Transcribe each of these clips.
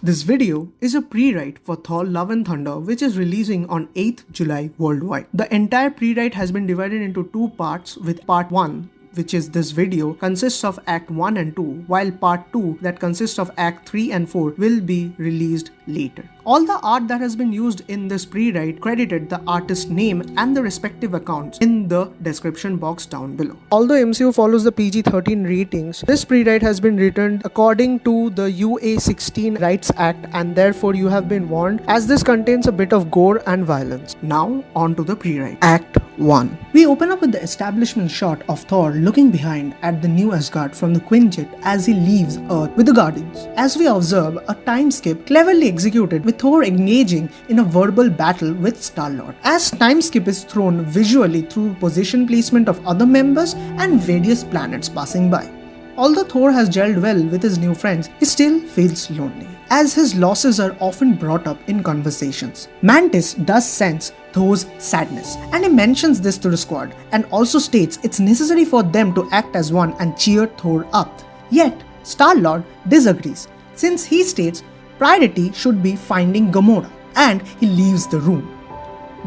This video is a pre-write for Thor Love and Thunder, which is releasing on 8th July worldwide. The entire pre-write has been divided into two parts, with part 1, which is this video, consists of Act 1 and 2, while part 2, that consists of Act 3 and 4, will be released later. All the art that has been used in this pre-write credited the artist's name and the respective accounts in the description box down below. Although MCU follows the PG-13 ratings, this pre-write has been written according to the UA-16 Rights Act, and therefore you have been warned, as this contains a bit of gore and violence. Now on to the pre-write. Act 1. We open up with the establishment shot of Thor looking behind at the new Asgard from the Quinjet as he leaves Earth with the Guardians. As we observe a time skip cleverly executed with Thor engaging in a verbal battle with Star-Lord. As time skip is thrown visually through position placement of other members and various planets passing by. Although Thor has gelled well with his new friends, he still feels lonely, as his losses are often brought up in conversations. Mantis does sense Thor's sadness, and he mentions this to the squad and also states it's necessary for them to act as one and cheer Thor up. Yet, Star-Lord disagrees, since he states priority should be finding Gamora, and he leaves the room.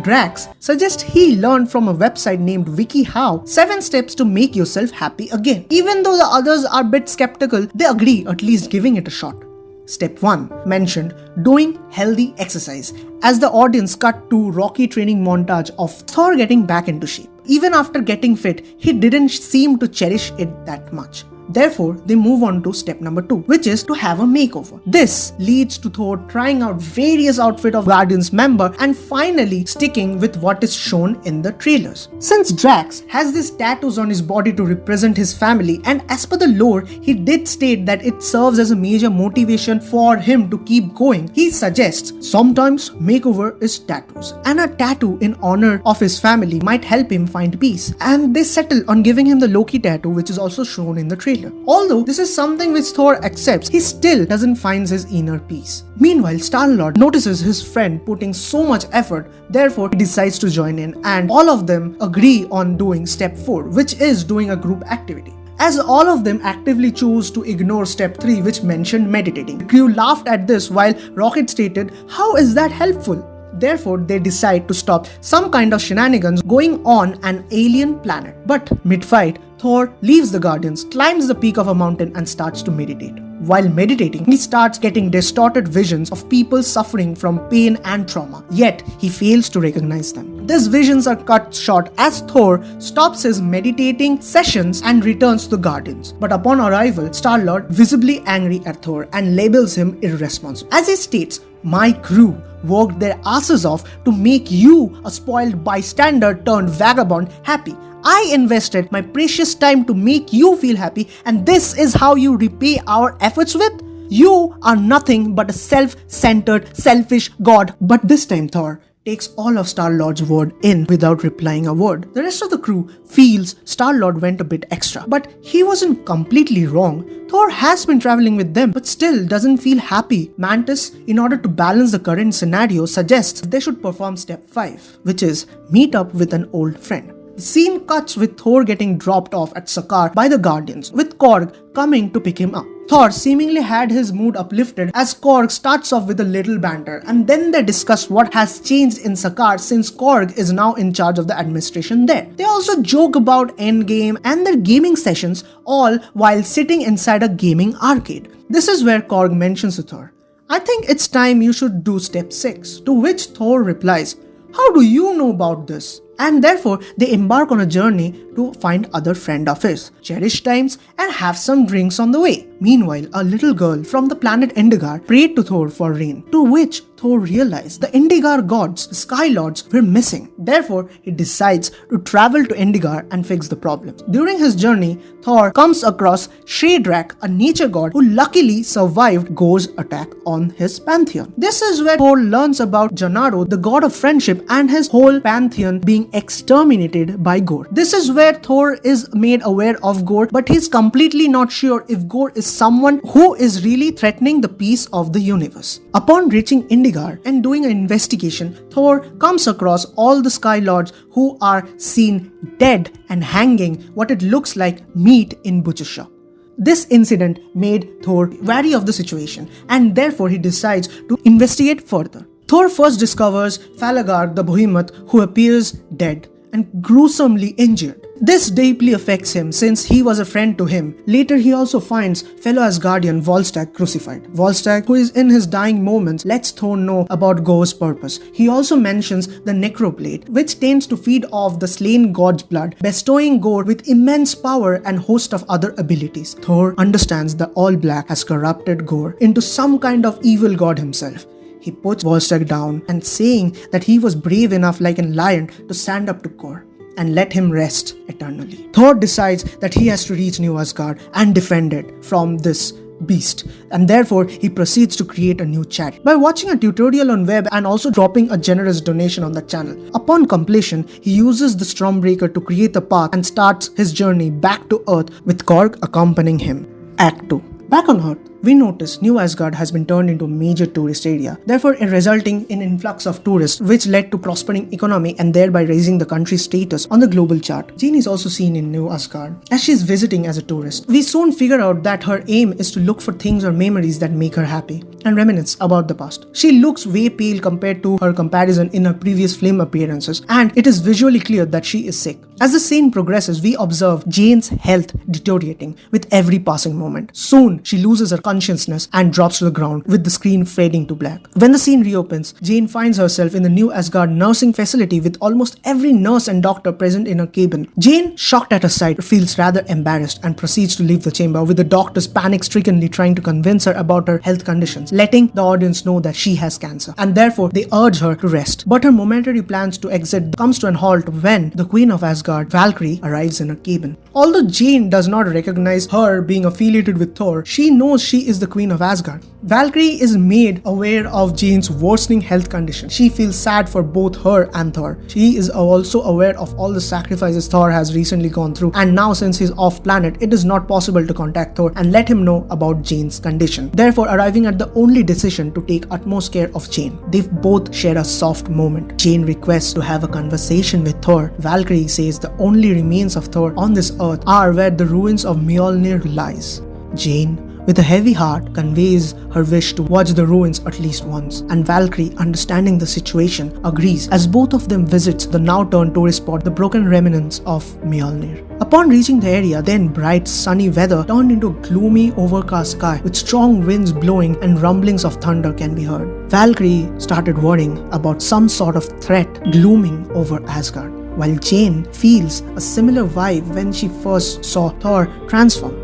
Drax suggests he learned from a website named WikiHow 7 steps to make yourself happy again. Even though the others are a bit skeptical, they agree at least giving it a shot. Step 1 mentioned doing healthy exercise, as the audience cut to Rocky training montage of Thor getting back into shape. Even after getting fit, he didn't seem to cherish it that much. Therefore, they move on to step number 2, which is to have a makeover. This leads to Thor trying out various outfits of Guardians member and finally sticking with what is shown in the trailers. Since Drax has these tattoos on his body to represent his family, and as per the lore, he did state that it serves as a major motivation for him to keep going, he suggests sometimes makeover is tattoos, and a tattoo in honor of his family might help him find peace. And they settle on giving him the Loki tattoo, which is also shown in the trailer. Although this is something which Thor accepts, he still doesn't find his inner peace. Meanwhile, Star-Lord notices his friend putting so much effort, therefore he decides to join in, and all of them agree on doing step 4, which is doing a group activity. As all of them actively choose to ignore step 3, which mentioned meditating. The crew laughed at this while Rocket stated, "How is that helpful?" Therefore, they decide to stop some kind of shenanigans going on an alien planet. But mid-fight, Thor leaves the Guardians, climbs the peak of a mountain and starts to meditate. While meditating, he starts getting distorted visions of people suffering from pain and trauma, yet he fails to recognize them. These visions are cut short as Thor stops his meditating sessions and returns to the Guardians. But upon arrival, Star-Lord visibly angry at Thor and labels him irresponsible. As he states, "My crew worked their asses off to make you, a spoiled bystander turned vagabond, happy. I invested my precious time to make you feel happy, and this is how you repay our efforts with? You are nothing but a self-centered, selfish god." But this time Thor takes all of Star-Lord's word in without replying a word. The rest of the crew feels Star-Lord went a bit extra, but he wasn't completely wrong. Thor has been traveling with them, but still doesn't feel happy. Mantis, in order to balance the current scenario, suggests they should perform step 5, which is meet up with an old friend. The scene cuts with Thor getting dropped off at Sakaar by the Guardians, with Korg coming to pick him up. Thor seemingly had his mood uplifted as Korg starts off with a little banter, and then they discuss what has changed in Sakaar since Korg is now in charge of the administration there. They also joke about EndGame and their gaming sessions, all while sitting inside a gaming arcade. This is where Korg mentions to Thor, "I think it's time you should do step 6, to which Thor replies, "How do you know about this?" And therefore, they embark on a journey to find other friend of his, cherish times, and have some drinks on the way. Meanwhile, a little girl from the planet Endigar prayed to Thor for rain, to which Thor realized the Endigar gods, the Sky Lords, were missing. Therefore, he decides to travel to Endigar and fix the problem. During his journey, Thor comes across Shadrak, a nature god who luckily survived Gor's attack on his pantheon. This is where Thor learns about Gennaro, the god of friendship, and his whole pantheon being exterminated by Gor. This is where Thor is made aware of Gor, but he's completely not sure if Gor is someone who is really threatening the peace of the universe. Upon reaching Endigar and doing an investigation, Thor comes across all the Sky Lords who are seen dead and hanging what it looks like meat in butcher shop. This incident made Thor wary of the situation, and therefore he decides to investigate further. Thor first discovers Falagard the Behemoth, who appears dead and gruesomely injured. This deeply affects him since he was a friend to him. Later he also finds fellow Asgardian Volstagg crucified. Volstagg, who is in his dying moments, lets Thor know about Gorr's purpose. He also mentions the Necroblade, which tends to feed off the slain god's blood, bestowing Gorr with immense power and host of other abilities. Thor understands the All Black has corrupted Gorr into some kind of evil god himself. He puts Volstagg down and saying that he was brave enough like a lion to stand up to Gorr and let him rest eternally. Thor decides that he has to reach New Asgard and defend it from this beast, and therefore he proceeds to create a new chariot by watching a tutorial on web and also dropping a generous donation on the channel. Upon completion, he uses the Stormbreaker to create a path and starts his journey back to Earth with Korg accompanying him. Act 2. Back on Earth, we notice New Asgard has been turned into a major tourist area, therefore resulting in influx of tourists, which led to prospering economy and thereby raising the country's status on the global chart. Jane is also seen in New Asgard as she is visiting as a tourist. We soon figure out that her aim is to look for things or memories that make her happy and reminisce about the past. She looks way pale compared to her comparison in her previous film appearances, and it is visually clear that she is sick. As the scene progresses, we observe Jane's health deteriorating with every passing moment. Soon, she loses her consciousness and drops to the ground, with the screen fading to black. When the scene reopens, Jane finds herself in the New Asgard nursing facility with almost every nurse and doctor present in her cabin. Jane, shocked at her sight, feels rather embarrassed and proceeds to leave the chamber, with the doctors panic-strickenly trying to convince her about her health conditions, letting the audience know that she has cancer, and therefore they urge her to rest. But her momentary plans to exit comes to a halt when the Queen of Asgard, Valkyrie, arrives in her cabin. Although Jane does not recognize her being affiliated with Thor, she knows she is the Queen of Asgard. Valkyrie is made aware of Jane's worsening health condition. She feels sad for both her and Thor. She is also aware of all the sacrifices Thor has recently gone through, and now since he's off planet, it is not possible to contact Thor and let him know about Jane's condition, therefore arriving at the only decision to take utmost care of Jane. They both share a soft moment. Jane requests to have a conversation with Thor. Valkyrie says the only remains of Thor on this earth are where the ruins of Mjolnir lies. Jane, with a heavy heart, conveys her wish to watch the ruins at least once, and Valkyrie, understanding the situation, agrees as both of them visit the now turned tourist spot, the broken remnants of Mjolnir. Upon reaching the area, then bright sunny weather turned into a gloomy overcast sky with strong winds blowing and rumblings of thunder can be heard. Valkyrie started worrying about some sort of threat glooming over Asgard, while Jane feels a similar vibe when she first saw Thor transform.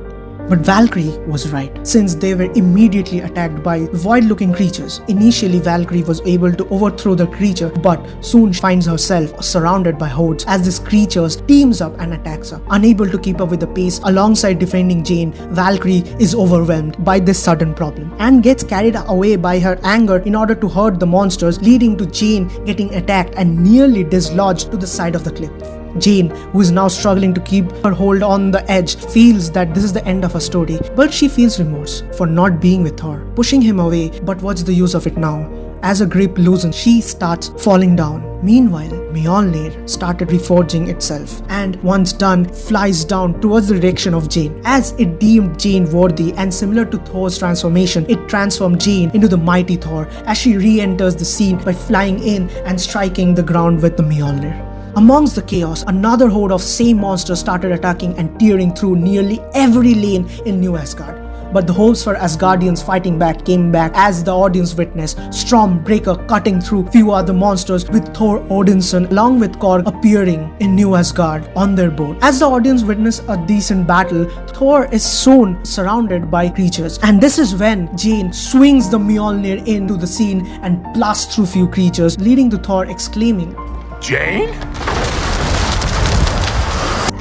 But Valkyrie was right, since they were immediately attacked by void-looking creatures. Initially, Valkyrie was able to overthrow the creature, but soon finds herself surrounded by hordes as this creature teams up and attacks her. Unable to keep up with the pace alongside defending Jane, Valkyrie is overwhelmed by this sudden problem and gets carried away by her anger in order to hurt the monsters, leading to Jane getting attacked and nearly dislodged to the side of the cliff. Jane, who is now struggling to keep her hold on the edge, feels that this is the end of her story, but she feels remorse for not being with Thor, pushing him away. But what's the use of it now? As her grip loosens, she starts falling down. Meanwhile, Mjolnir started reforging itself, and once done, flies down towards the direction of Jane. As it deemed Jane worthy, and similar to Thor's transformation, it transformed Jane into the mighty Thor as she re-enters the scene by flying in and striking the ground with the Mjolnir. Amongst the chaos, another horde of same monsters started attacking and tearing through nearly every lane in New Asgard. But the hopes for Asgardians fighting back came back as the audience witnessed Stormbreaker cutting through few other monsters, with Thor Odinson along with Korg appearing in New Asgard on their boat. As the audience witnessed a decent battle, Thor is soon surrounded by creatures, and this is when Jane swings the Mjolnir into the scene and blasts through few creatures, leading to Thor exclaiming, "Jane?"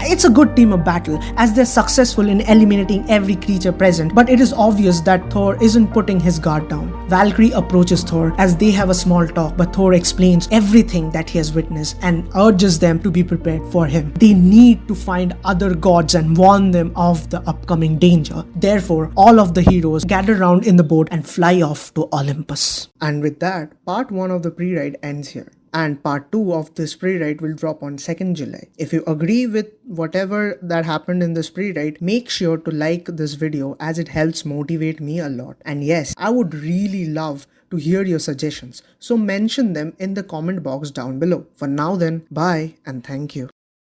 It's a good team of battle as they're successful in eliminating every creature present, but it is obvious that Thor isn't putting his guard down. Valkyrie approaches Thor as they have a small talk, but Thor explains everything that he has witnessed and urges them to be prepared for him. They need to find other gods and warn them of the upcoming danger. Therefore, all of the heroes gather around in the boat and fly off to Olympus. And with that, part 1 of the pre-ride ends here. and part 2 of this pre-write will drop on 2nd July. If you agree with whatever that happened in this pre-write, make sure to like this video as it helps motivate me a lot. And yes, I would really love to hear your suggestions, so mention them in the comment box down below. For now then, bye and thank you.